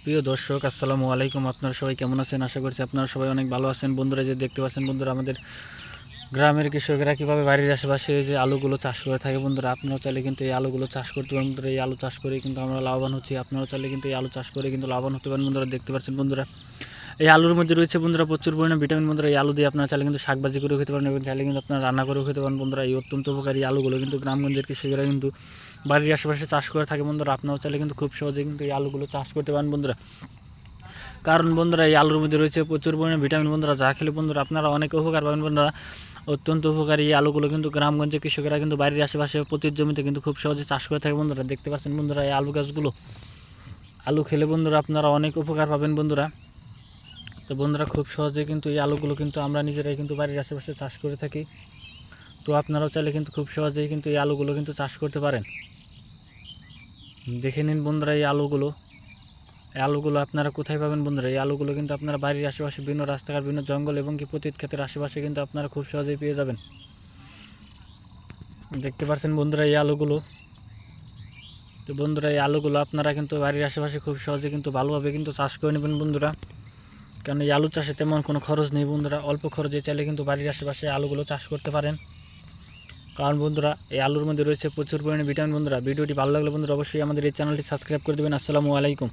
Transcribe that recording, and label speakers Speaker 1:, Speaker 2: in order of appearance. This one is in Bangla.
Speaker 1: প্রিয় দর্শক, আসসালামু আলাইকুম। আপনারা সবাই কেমন আছেন? আশা করছি আপনারা সবাই অনেক ভালো আছেন। বন্ধুরা, যে দেখতে পাচ্ছেন বন্ধুরা, আমাদের গ্রামের কৃষকেরা কীভাবে বাড়ির আশেপাশে যে আলুগুলো চাষ করে থাকে। বন্ধুরা, আপনারাও চাইলে কিন্তু এই আলুগুলো চাষ করতে পারেন। বন্ধুরা, এই আলু চাষ করে কিন্তু আমরা লাভবান হচ্ছি। আপনারাও চাইলে কিন্তু এই আলু চাষ করে কিন্তু লাভবান হতে পারেন। বন্ধুরা, দেখতে পাচ্ছেন বন্ধুরা, এই আলুর মধ্যে রয়েছে বন্ধুরা প্রচুর পরিমাণে ভিটামিন। বন্ধুরা, এই আলু দিয়ে আপনারা চাইলে কিন্তু শাকভাজি করেও খেতে পারেন এবং চাইলে কিন্তু আপনারা রান্না করেও খেতে পারেন। বন্ধুরা, এই অত্যন্ত উপকারী আলুগুলো কিন্তু গ্রামগঞ্জের কৃষকেরা কিন্তু বাড়ির আশেপাশে চাষ করে থাকে। বন্ধুরা, আপনারাও চাইলে কিন্তু খুব সহজে কিন্তু এই আলুগুলো চাষ করতে পারেন। বন্ধুরা, কারণ বন্ধুরা, এই আলুর মধ্যে রয়েছে প্রচুর পরিমাণে ভিটামিন। বন্ধুরা, যা খেলে বন্ধুরা আপনারা অনেক উপকার পাবেন। বন্ধুরা, অত্যন্ত উপকারী এই আলুগুলো কিন্তু গ্রামগঞ্জে কৃষকেরা কিন্তু বাড়ির আশেপাশে প্রতি জমিতে কিন্তু খুব সহজে চাষ করে থাকে। বন্ধুরা, দেখতে পাচ্ছেন বন্ধুরা, এই আলু গাছগুলো, আলু খেলে বন্ধুরা আপনারা অনেক উপকার পাবেন। বন্ধুরা, তো বন্ধুরা, খুব সহজে কিন্তু এই আলুগুলো কিন্তু আমরা নিজেরাই কিন্তু বাড়ির আশেপাশে চাষ করে থাকি। তো আপনারাও চাইলে কিন্তু খুব সহজেই কিন্তু এই আলুগুলো কিন্তু চাষ করতে পারেন। দেখে নিন বন্ধুরা, এই আলুগুলো আপনারা কোথায় পাবেন। বন্ধুরা, এই আলুগুলো কিন্তু আপনারা বাড়ির আশেপাশে বিভিন্ন রাস্তাঘাট, বিভিন্ন জঙ্গল এবং কি পতিত ক্ষেতের আশেপাশে কিন্তু আপনারা খুব সহজেই পেয়ে যাবেন। দেখতে পাচ্ছেন বন্ধুরা এই আলুগুলো। তো বন্ধুরা, এই আলুগুলো আপনারা কিন্তু বাড়ির আশেপাশে খুব সহজে কিন্তু ভালোভাবে কিন্তু চাষ করে নেবেন। বন্ধুরা, কারণ এই আলু চাষে তেমন কোনো খরচ নেই। বন্ধুরা, অল্প খরচে চাইলে কিন্তু বাড়ির আশেপাশে আলুগুলো চাষ করতে পারেন। কারণ বন্ধুরা, এই আলুর মধ্যে রয়েছে প্রচুর পরিমাণে ভিটামিন। বন্ধুরা, ভিডিওটি ভালো লাগলে বন্ধুরা অবশ্যই আমাদের এই চ্যানেলটি সাবস্ক্রাইব করে দেবেন। আসসালামু আলাইকুম।